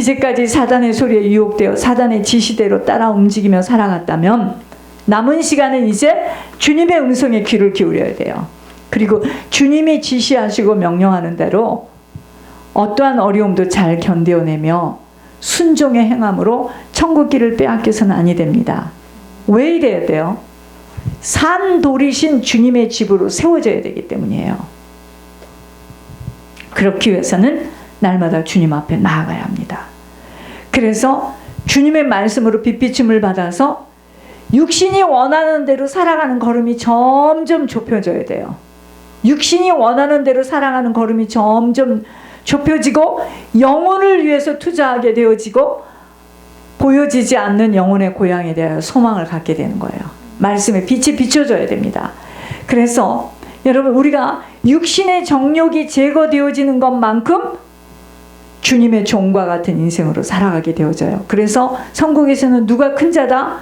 이제까지 사단의 소리에 유혹되어 사단의 지시대로 따라 움직이며 살아갔다면 남은 시간은 이제 주님의 음성에 귀를 기울여야 돼요. 그리고 주님이 지시하시고 명령하는 대로 어떠한 어려움도 잘 견뎌내며 순종의 행함으로 천국길을 빼앗겨서는 아니 됩니다. 왜 이래야 돼요? 산돌이신 주님의 집으로 세워져야 되기 때문이에요. 그렇기 위해서는 날마다 주님 앞에 나아가야 합니다. 그래서 주님의 말씀으로 빛비춤을 받아서 육신이 원하는 대로 살아가는 걸음이 점점 좁혀져야 돼요. 육신이 원하는 대로 살아가는 걸음이 점점 좁혀지고 영혼을 위해서 투자하게 되어지고 보여지지 않는 영혼의 고향에 대하여 소망을 갖게 되는 거예요. 말씀에 빛이 비춰져야 됩니다. 그래서 여러분, 우리가 육신의 정욕이 제거되어지는 것만큼 주님의 종과 같은 인생으로 살아가게 되어져요. 그래서 성경에서는 누가 큰 자다?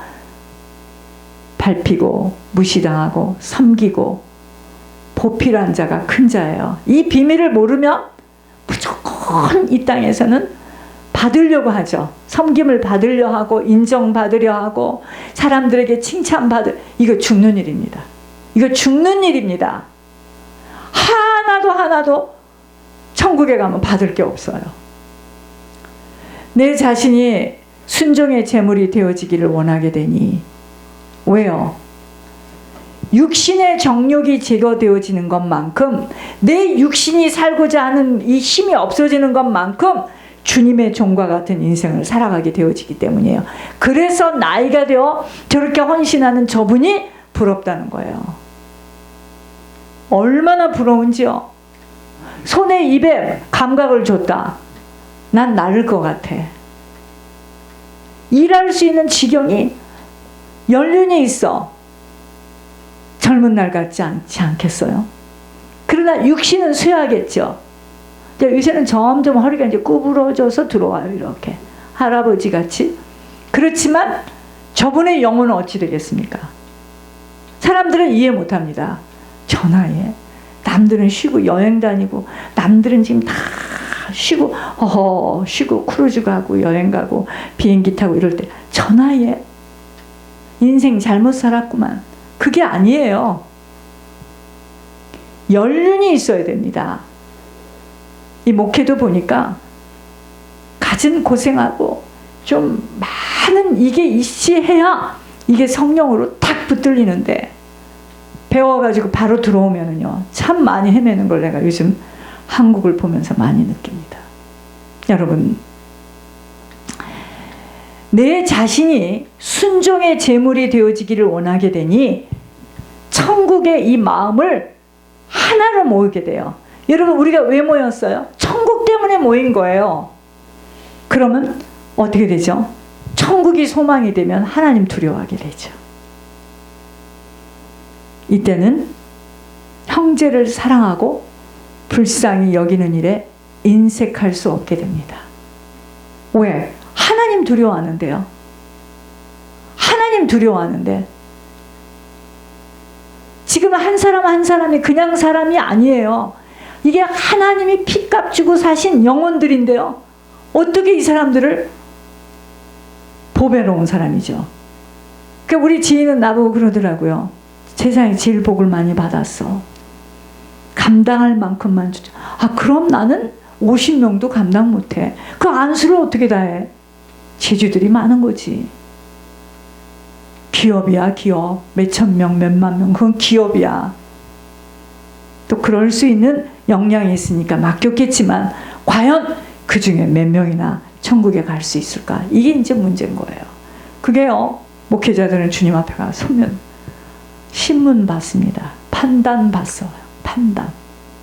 밟히고 무시당하고 섬기고 보필한 자가 큰 자예요. 이 비밀을 모르면 무조건 이 땅에서는 받으려고 하죠. 섬김을 받으려 하고 인정받으려 하고 사람들에게 칭찬받을, 이거 죽는 일입니다. 이거 죽는 일입니다. 하나도 천국에 가면 받을 게 없어요. 내 자신이 순종의 제물이 되어지기를 원하게 되니, 왜요? 육신의 정욕이 제거되어지는 것만큼, 내 육신이 살고자 하는 이 힘이 없어지는 것만큼 주님의 종과 같은 인생을 살아가게 되어지기 때문이에요. 그래서 나이가 되어 저렇게 헌신하는 저분이 부럽다는 거예요. 얼마나 부러운지요. 손에 입에 감각을 줬다. 난 나를 것 같아. 일할 수 있는 지경이 연륜이 있어. 젊은 날 같지 않지 않겠어요? 그러나 육신은 쇠하겠죠. 요새는 점점 허리가 이제 구부러져서 들어와요. 이렇게 할아버지 같이. 그렇지만 저분의 영혼은 어찌 되겠습니까? 사람들은 이해 못합니다. 저 나이에 남들은 쉬고 여행 다니고, 남들은 지금 다 쉬고 쉬고 크루즈 가고 여행 가고 비행기 타고 이럴 때 저 나이에 인생 잘못 살았구만. 그게 아니에요. 연륜이 있어야 됩니다. 이 목회도 보니까 갖은 고생하고 좀 많은 이게 있어야 이게 성령으로 탁 붙들리는데, 배워가지고 바로 들어오면은요, 참 많이 헤매는 걸 내가 요즘 한국을 보면서 많이 느낍니다. 여러분, 내 자신이 순종의 제물이 되어지기를 원하게 되니 천국의 이 마음을 하나로 모으게 돼요. 여러분, 우리가 왜 모였어요? 천국 때문에 모인 거예요. 그러면 어떻게 되죠? 천국이 소망이 되면 하나님 두려워하게 되죠. 이때는 형제를 사랑하고 불쌍히 여기는 일에 인색할 수 없게 됩니다. 왜? 하나님 두려워하는데요. 하나님 두려워하는데, 지금 한 사람 한 사람이 그냥 사람이 아니에요. 이게 하나님이 피값 주고 사신 영혼들인데요. 어떻게 이 사람들을 보배로운 사람이죠. 그러니까 우리 지인은 나보고 그러더라고요. 세상에 제일 복을 많이 받았어. 감당할 만큼만 주죠. 아, 그럼 나는 50명도 감당 못해. 그 안수를 어떻게 다 해? 재주들이 많은 거지. 기업이야, 기업. 몇천 명, 몇만 명. 그건 기업이야. 또 그럴 수 있는 역량이 있으니까 맡겼겠지만, 과연 그 중에 몇 명이나 천국에 갈 수 있을까? 이게 이제 문제인 거예요. 그게요, 목회자들은 주님 앞에 가서 서면 신문 받습니다. 판단 받어요. 판단.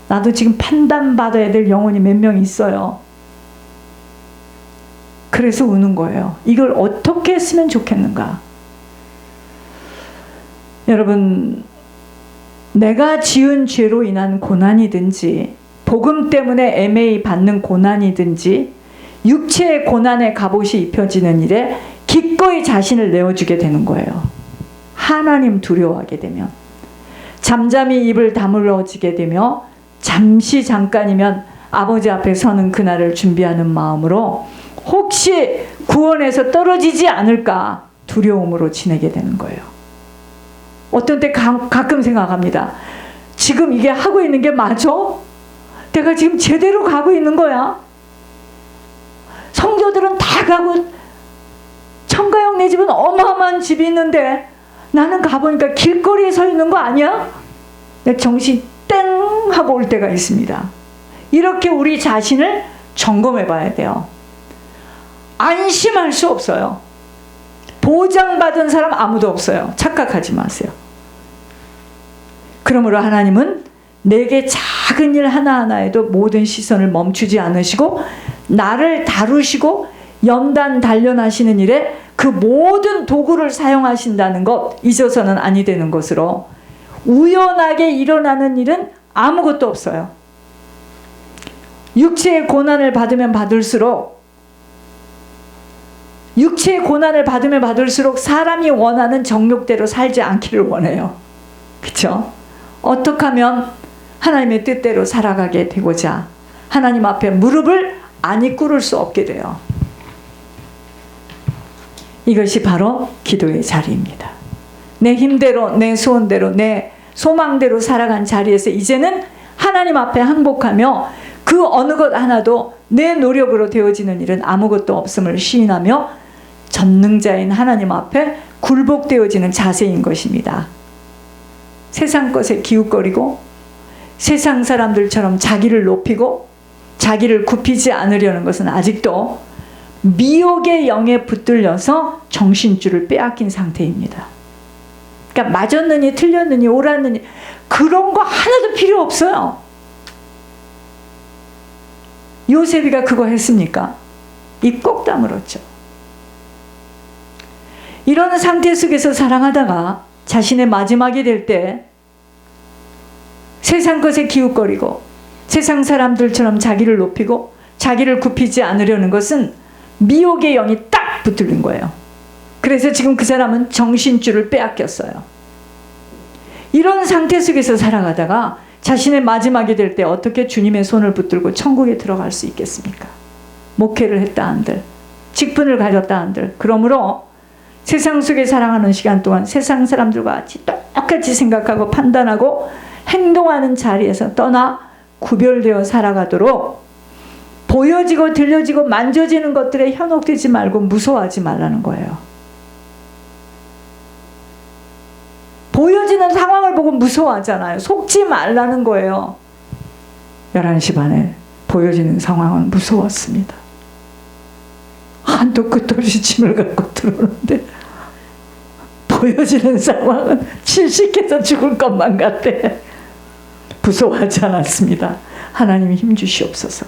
나도 지금 판단 받아야 될 영혼이 몇 명 있어요. 그래서 우는 거예요. 이걸 어떻게 했으면 좋겠는가? 여러분, 내가 지은 죄로 인한 고난이든지, 복음 때문에 애매히 받는 고난이든지, 육체의 고난의 갑옷이 입혀지는 일에 기꺼이 자신을 내어주게 되는 거예요. 하나님 두려워하게 되면, 잠잠히 입을 다물어지게 되며, 잠깐이면 아버지 앞에 서는 그날을 준비하는 마음으로 혹시 구원에서 떨어지지 않을까 두려움으로 지내게 되는 거예요. 어떤 때 가끔 생각합니다. 지금 이게 하고 있는 게 맞아? 내가 지금 제대로 가고 있는 거야? 성도들은 다 가고 청가형 내 집은 어마어마한 집이 있는데 나는 가보니까 길거리에 서 있는 거 아니야? 내 정신 땡 하고 올 때가 있습니다. 이렇게 우리 자신을 점검해 봐야 돼요. 안심할 수 없어요. 보장받은 사람 아무도 없어요. 착각하지 마세요. 그러므로 하나님은 내게 작은 일 하나하나에도 모든 시선을 멈추지 않으시고 나를 다루시고 연단 단련하시는 일에 그 모든 도구를 사용하신다는 것 잊어서는 아니 되는 것으로 우연하게 일어나는 일은 아무것도 없어요. 육체의 고난을 받으면 받을수록 사람이 원하는 정욕대로 살지 않기를 원해요. 그렇죠? 어떻게 하면 하나님의 뜻대로 살아가게 되고자 하나님 앞에 무릎을 안이 꿇을 수 없게 돼요. 이것이 바로 기도의 자리입니다. 내 힘대로, 내 소원대로, 내 소망대로 살아간 자리에서 이제는 하나님 앞에 항복하며 그 어느 것 하나도 내 노력으로 되어지는 일은 아무것도 없음을 시인하며 전능자인 하나님 앞에 굴복되어지는 자세인 것입니다. 세상 것에 기웃거리고 세상 사람들처럼 자기를 높이고 자기를 굽히지 않으려는 것은 아직도 미혹의 영에 붙들려서 정신줄을 빼앗긴 상태입니다. 그러니까 맞았느니 틀렸느니 옳았느니 그런 거 하나도 필요 없어요. 요셉이가 그거 했습니까? 입 꼭 다물었죠. 이런 상태 속에서 살아가다가 자신의 마지막이 될 때 세상 것에 기웃거리고 세상 사람들처럼 자기를 높이고 자기를 굽히지 않으려는 것은 미혹의 영이 딱 붙들린 거예요. 그래서 지금 그 사람은 정신줄을 빼앗겼어요. 이런 상태 속에서 살아가다가 자신의 마지막이 될 때 어떻게 주님의 손을 붙들고 천국에 들어갈 수 있겠습니까? 목회를 했다 한들, 직분을 가졌다 한들, 그러므로 세상 속에 살아가는 시간 동안 세상 사람들과 같이 똑같이 생각하고 판단하고 행동하는 자리에서 떠나 구별되어 살아가도록 보여지고 들려지고 만져지는 것들에 현혹되지 말고 무서워하지 말라는 거예요. 보여지는 상황을 보고 무서워하잖아요. 속지 말라는 거예요. 11시 반에 보여지는 상황은 무서웠습니다. 한도 끝도 없이 짐을 갖고 들어오는데 보여지는 상황은 질식해서 죽을 것만 같대. 무서워하지 않았습니다. 하나님이 힘주시옵소서.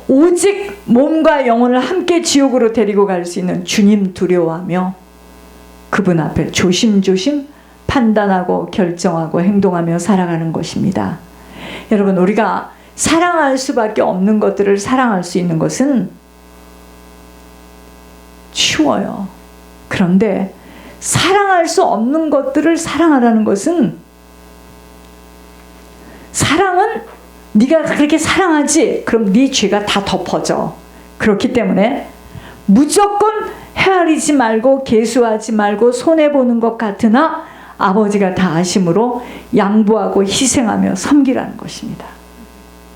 오직 몸과 영혼을 함께 지옥으로 데리고 갈 수 있는 주님 두려워하며 그분 앞에 조심조심 판단하고 결정하고 행동하며 살아가는 것입니다. 여러분, 우리가 사랑할 수밖에 없는 것들을 사랑할 수 있는 것은 쉬워요. 그런데 사랑할 수 없는 것들을 사랑하라는 것은, 사랑은 네가 그렇게 사랑하지? 그럼 네 죄가 다 덮어져. 그렇기 때문에 무조건 헤아리지 말고 계수하지 말고 손해보는 것 같으나 아버지가 다 아심으로 양보하고 희생하며 섬기라는 것입니다.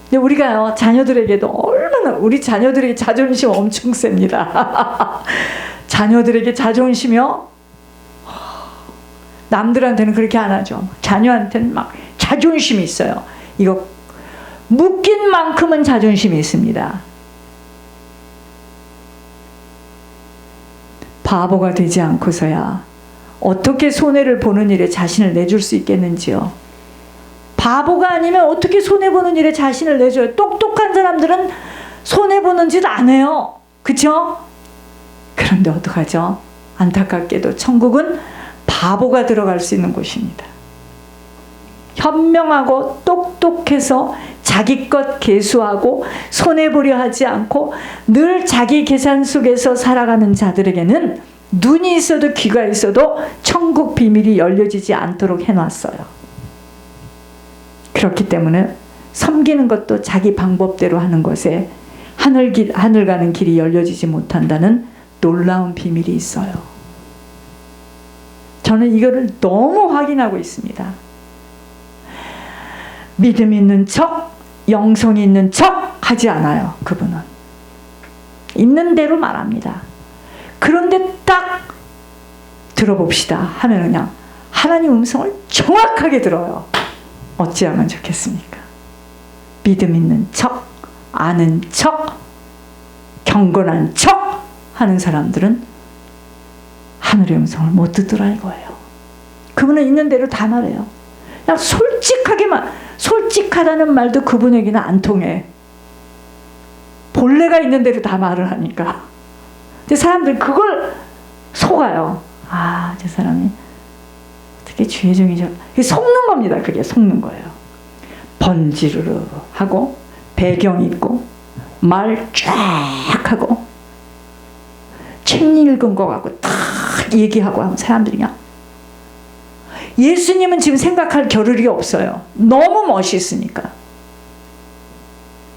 근데 우리가요, 자녀들에게도 얼마나, 우리 자녀들에게 자존심 엄청 셉니다. 자녀들에게 자존심이요? 남들한테는 그렇게 안 하죠. 자녀한테는 막 자존심이 있어요. 이거 묶인 만큼은 자존심이 있습니다. 바보가 되지 않고서야 어떻게 손해를 보는 일에 자신을 내줄 수 있겠는지요. 바보가 아니면 어떻게 손해보는 일에 자신을 내줘요. 똑똑한 사람들은 손해보는 짓 안 해요. 그쵸? 그런데 어떡하죠? 안타깝게도 천국은 바보가 들어갈 수 있는 곳입니다. 현명하고 똑똑해서 자기 것 계수하고 손해보려 하지 않고 늘 자기 계산 속에서 살아가는 자들에게는 눈이 있어도 귀가 있어도 천국 비밀이 열려지지 않도록 해놨어요. 그렇기 때문에 섬기는 것도 자기 방법대로 하는 것에 하늘 가는 길이 열려지지 못한다는 놀라운 비밀이 있어요. 저는 이거를 너무 확인하고 있습니다. 믿음 있는 척, 영성 있는 척 하지 않아요. 그분은 있는 대로 말합니다. 그런데 딱 들어봅시다 하면 그냥 하나님 음성을 정확하게 들어요. 어찌하면 좋겠습니까? 믿음 있는 척, 아는 척, 경건한 척 하는 사람들은 하늘의 음성을 못 듣더라 이거예요. 그분은 있는 대로 다 말해요. 그냥 솔직하게만, 솔직하다는 말도 그분에게는 안 통해. 본래가 있는 대로 다 말을 하니까. 근데 사람들 그걸 속아요. 아, 저 사람이 어떻게 주의 종이죠? 속는 겁니다. 그게 속는 거예요. 번지르르 하고 배경 있고 말 쫙 하고 책 읽은 거 갖고 딱 얘기하고 하면 사람들이 그냥 예수님은 지금 생각할 겨를이 없어요. 너무 멋있으니까.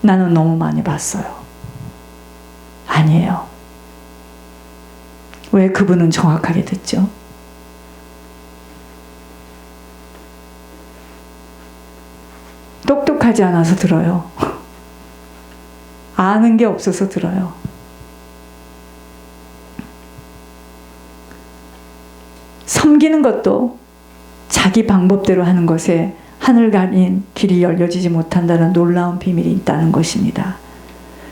나는 너무 많이 봤어요. 아니에요. 왜 그분은 정확하게 듣죠? 똑똑하지 않아서 들어요. 아는 게 없어서 들어요. 섬기는 것도 자기 방법대로 하는 것에 하늘 가는 길이 열려지지 못한다는 놀라운 비밀이 있다는 것입니다.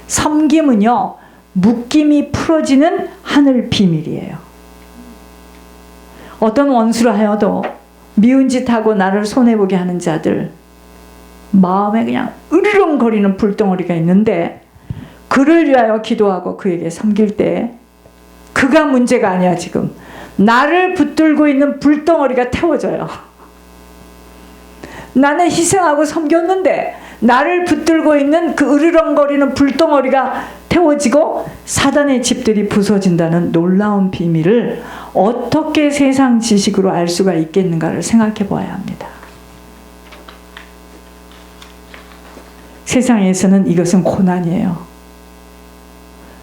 섬김은요, 묶임이 풀어지는 하늘 비밀이에요. 어떤 원수라 하여도 미운 짓 하고 나를 손해보게 하는 자들, 마음에 그냥 으르렁거리는 불덩어리가 있는데 그를 위하여 기도하고 그에게 섬길 때 그가 문제가 아니야. 지금 나를 붙들고 있는 불덩어리가 태워져요. 나는 희생하고 섬겼는데 나를 붙들고 있는 그 으르렁거리는 불덩어리가 태워지고 사단의 집들이 부서진다는 놀라운 비밀을 어떻게 세상 지식으로 알 수가 있겠는가를 생각해 봐야 합니다. 세상에서는 이것은 고난이에요.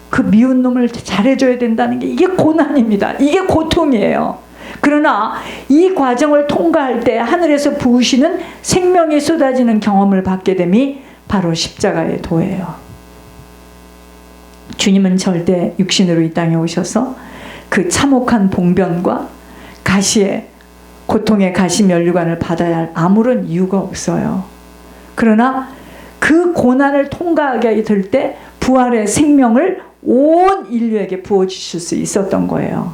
그 미운 놈을 잘해줘야 된다는 게 이게 고난입니다. 이게 고통이에요. 그러나 이 과정을 통과할 때 하늘에서 부으시는 생명이 쏟아지는 경험을 받게 됨이 바로 십자가의 도예요. 주님은 절대 육신으로 이 땅에 오셔서 그 참혹한 봉변과 가시의 고통의 가시 면류관을 받아야 할 아무런 이유가 없어요. 그러나 그 고난을 통과하게 될 때 부활의 생명을 온 인류에게 부어주실 수 있었던 거예요.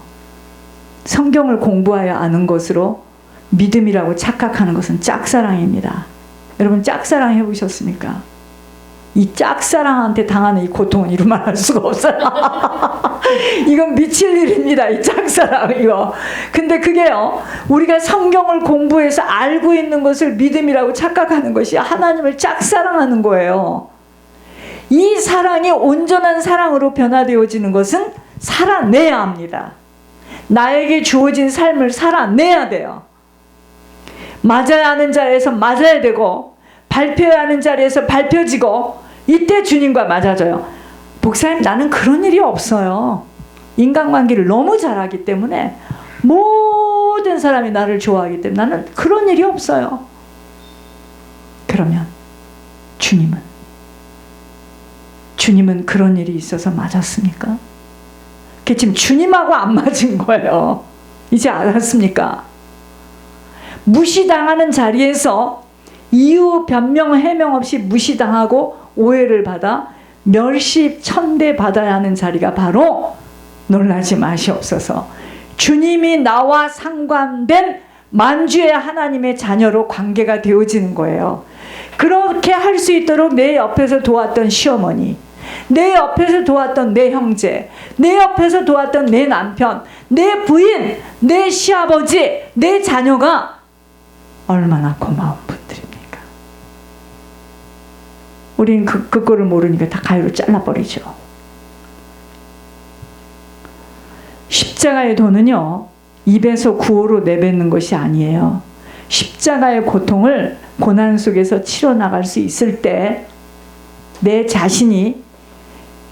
성경을 공부하여 아는 것으로 믿음이라고 착각하는 것은 짝사랑입니다. 여러분 짝사랑 해보셨습니까? 이 짝사랑한테 당하는 이 고통은 이루 말할 수가 없어요. 이건 미칠 일입니다. 이 짝사랑 이거. 근데 그게요, 우리가 성경을 공부해서 알고 있는 것을 믿음이라고 착각하는 것이 하나님을 짝사랑하는 거예요. 이 사랑이 온전한 사랑으로 변화되어지는 것은 살아내야 합니다. 나에게 주어진 삶을 살아내야 돼요. 맞아야 하는 자리에서 맞아야 되고 밟혀야 하는 자리에서 밟혀지고 이때 주님과 맞아져요. 목사님, 나는 그런 일이 없어요. 인간관계를 너무 잘하기 때문에 모든 사람이 나를 좋아하기 때문에 나는 그런 일이 없어요. 그러면 주님은 그런 일이 있어서 맞았습니까? 그게 지금 주님하고 안 맞은 거예요. 이제 알았습니까? 무시당하는 자리에서 이유 변명 해명 없이 무시당하고 오해를 받아 멸시 천대 받아야 하는 자리가 바로 놀라지 마시옵소서 주님이 나와 상관된 만주의 하나님의 자녀로 관계가 되어지는 거예요. 그렇게 할 수 있도록 내 옆에서 도왔던 시어머니, 내 옆에서 도왔던 내 형제, 내 옆에서 도왔던 내 남편, 내 부인, 내 시아버지, 내 자녀가 얼마나 고마운 분들입니까? 우리는 그거를 모르니까 다 가위로 잘라버리죠. 십자가의 도는요, 입에서 구호로 내뱉는 것이 아니에요. 십자가의 고통을 고난 속에서 치러 나갈 수 있을 때 내 자신이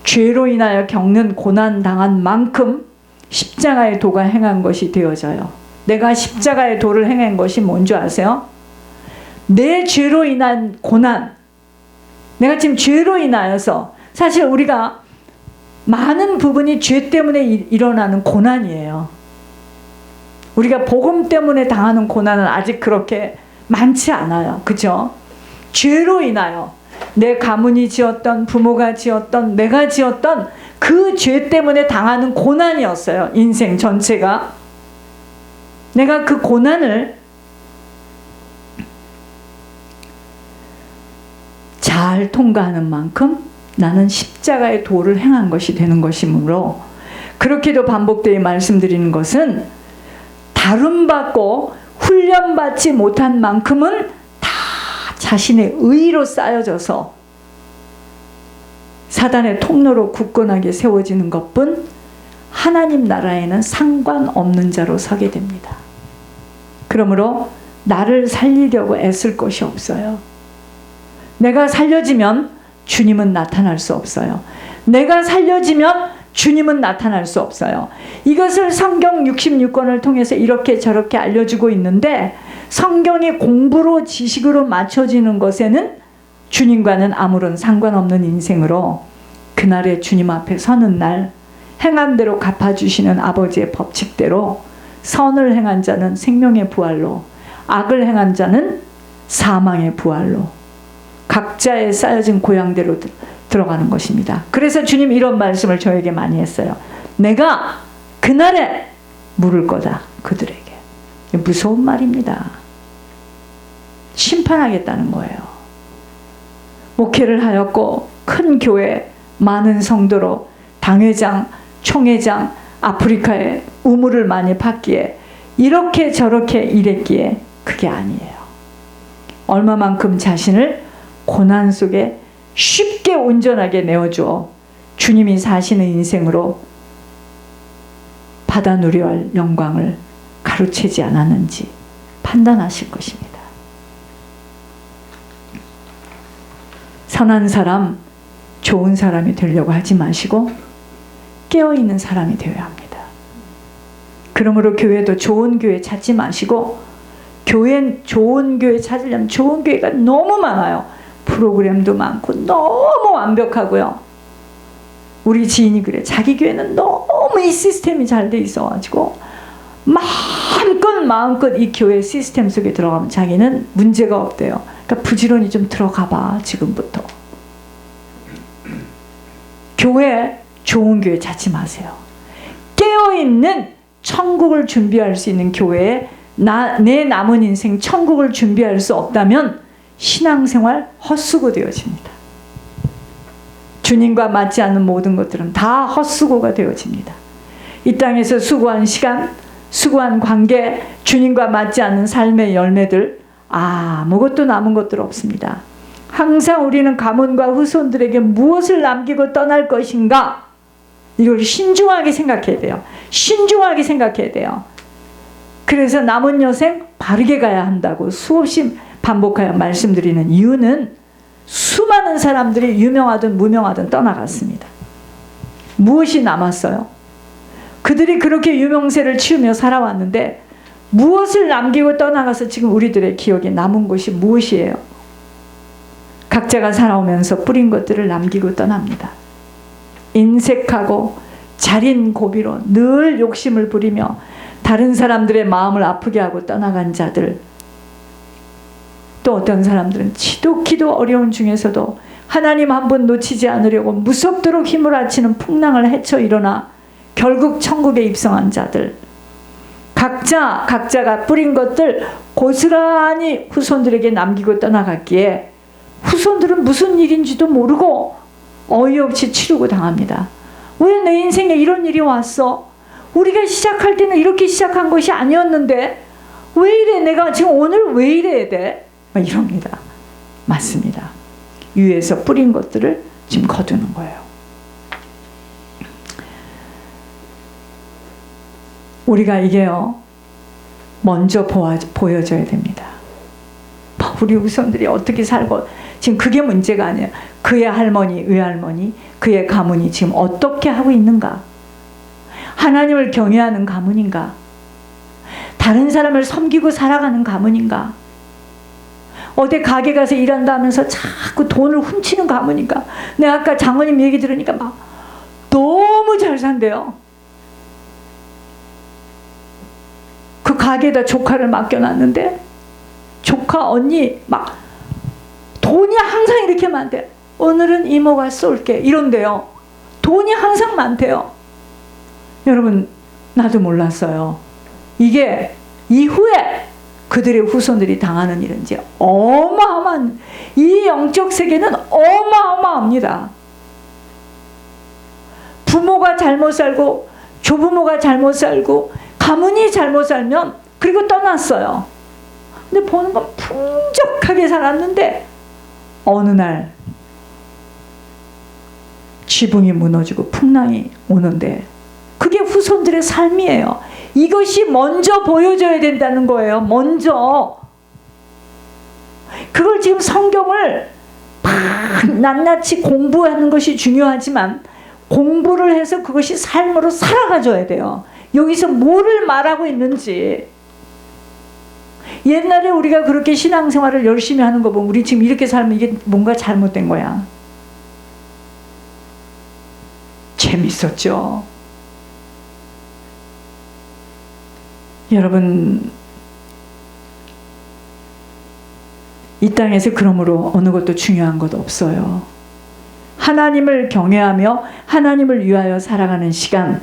죄로 인하여 겪는 고난 당한 만큼 십자가의 도가 행한 것이 되어져요. 내가 십자가의 도를 행한 것이 뭔지 아세요? 내 죄로 인한 고난, 내가 지금 죄로 인하여서, 사실 우리가 많은 부분이 죄 때문에 일어나는 고난이에요. 우리가 복음 때문에 당하는 고난은 아직 그렇게 많지 않아요. 그죠? 죄로 인하여 내 가문이 지었던, 부모가 지었던, 내가 지었던 그 죄 때문에 당하는 고난이었어요. 인생 전체가. 내가 그 고난을 잘 통과하는 만큼 나는 십자가의 도를 행한 것이 되는 것이므로, 그렇게도 반복되어 말씀드리는 것은 다름받고 훈련받지 못한 만큼은 다 자신의 의로 쌓여져서 사단의 통로로 굳건하게 세워지는 것뿐 하나님 나라에는 상관없는 자로 서게 됩니다. 그러므로 나를 살리려고 애쓸 것이 없어요. 내가 살려지면 주님은 나타날 수 없어요. 내가 살려지면 주님은 나타날 수 없어요. 이것을 성경 66권을 통해서 이렇게 저렇게 알려주고 있는데, 성경이 공부로 지식으로 맞춰지는 것에는 주님과는 아무런 상관없는 인생으로 그날에 주님 앞에 서는 날 행한 대로 갚아주시는 아버지의 법칙대로 선을 행한 자는 생명의 부활로, 악을 행한 자는 사망의 부활로 각자의 쌓여진 고향대로 들어가는 것입니다. 그래서 주님 이런 말씀을 저에게 많이 했어요. 내가 그날에 물을 거다, 그들에게. 무서운 말입니다. 심판하겠다는 거예요. 목회를 하였고 큰 교회, 많은 성도로 당회장, 총회장, 아프리카에 우물을 많이 팠기에, 이렇게 저렇게 일했기에 그게 아니에요. 얼마만큼 자신을 고난 속에 쉽게 온전하게 내어주어 주님이 사시는 인생으로 받아 누려야 할 영광을 가로채지 않았는지 판단하실 것입니다. 선한 사람, 좋은 사람이 되려고 하지 마시고 깨어있는 사람이 되어야 합니다. 그러므로 교회도 좋은 교회 찾지 마시고, 좋은 교회 찾으려면 좋은 교회가 너무 많아요. 프로그램도 많고 너무 완벽하고요. 우리 지인이 그래. 자기 교회는 너무 이 시스템이 잘 돼 있어가지고 마음껏 이 교회 시스템 속에 들어가면 자기는 문제가 없대요. 그러니까 부지런히 좀 들어가 봐, 지금부터. 교회, 좋은 교회 찾지 마세요. 깨어있는 천국을 준비할 수 있는 교회에 내 남은 인생 천국을 준비할 수 없다면 신앙생활 헛수고 되어집니다. 주님과 맞지 않는 모든 것들은 다 헛수고가 되어집니다. 이 땅에서 수고한 시간, 수고한 관계, 주님과 맞지 않는 삶의 열매들 아무것도 남은 것들 없습니다. 항상 우리는 가문과 후손들에게 무엇을 남기고 떠날 것인가, 이걸 신중하게 생각해야 돼요. 신중하게 생각해야 돼요. 그래서 남은 여생 바르게 가야 한다고 수없이 반복하여 말씀드리는 이유는, 수많은 사람들이 유명하든 무명하든 떠나갔습니다. 무엇이 남았어요? 그들이 그렇게 유명세를 치우며 살아왔는데 무엇을 남기고 떠나가서 지금 우리들의 기억에 남은 것이 무엇이에요? 각자가 살아오면서 뿌린 것들을 남기고 떠납니다. 인색하고 자린 고비로 늘 욕심을 부리며 다른 사람들의 마음을 아프게 하고 떠나간 자들, 또 어떤 사람들은 지독히도 어려운 중에서도 하나님 한 번 놓치지 않으려고 무섭도록 힘을 아치는 풍랑을 헤쳐 일어나 결국 천국에 입성한 자들, 각자가 뿌린 것들 고스란히 후손들에게 남기고 떠나갔기에 후손들은 무슨 일인지도 모르고 어이없이 치르고 당합니다. 왜 내 인생에 이런 일이 왔어? 우리가 시작할 때는 이렇게 시작한 것이 아니었는데 왜 이래? 내가 지금 오늘 왜 이래야 돼? 막 이럽니다. 맞습니다. 위에서 뿌린 것들을 지금 거두는 거예요. 우리가 이게요, 먼저 보여줘야 됩니다. 우리 후손들이 어떻게 살고, 지금 그게 문제가 아니에요. 그의 할머니, 외할머니, 그의 가문이 지금 어떻게 하고 있는가? 하나님을 경외하는 가문인가? 다른 사람을 섬기고 살아가는 가문인가? 어디 가게 가서 일한다 하면서 자꾸 돈을 훔치는 가문인가? 내가 아까 장모님 얘기 들으니까 막 너무 잘 산대요. 그 가게에다 조카를 맡겨놨는데 조카 언니 막 돈이 항상 이렇게 많대. 오늘은 이모가 쏠게 이런데요. 돈이 항상 많대요. 여러분, 나도 몰랐어요. 이게 이후에 그들의 후손들이 당하는 일인지 어마어마한, 이 영적 세계는 어마어마합니다. 부모가 잘못 살고 조부모가 잘못 살고 가문이 잘못 살면 그리고 떠났어요. 근데 보는 건 풍족하게 살았는데 어느 날 지붕이 무너지고 풍랑이 오는데 그게 후손들의 삶이에요. 이것이 먼저 보여져야 된다는 거예요. 먼저. 그걸 지금 성경을 낱낱이 공부하는 것이 중요하지만 공부를 해서 그것이 삶으로 살아가줘야 돼요. 여기서 뭐를 말하고 있는지. 옛날에 우리가 그렇게 신앙생활을 열심히 하는 거 보면 우리 지금 이렇게 살면 이게 뭔가 잘못된 거야. 재밌었죠. 여러분, 이 땅에서 그러므로 어느 것도 중요한 것 없어요. 하나님을 경외하며 하나님을 위하여 살아가는 시간,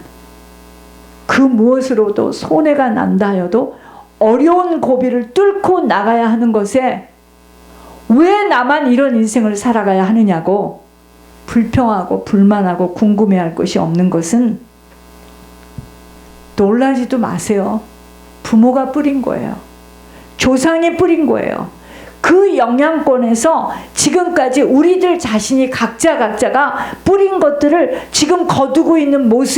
그 무엇으로도 손해가 난다 하여도 어려운 고비를 뚫고 나가야 하는 것에 왜 나만 이런 인생을 살아가야 하느냐고 불평하고 불만하고 궁금해할 것이 없는 것은 놀라지도 마세요. 부모가 뿌린 거예요. 조상이 뿌린 거예요. 그 영향권에서 지금까지 우리들 자신이 각자가 뿌린 것들을 지금 거두고 있는 모습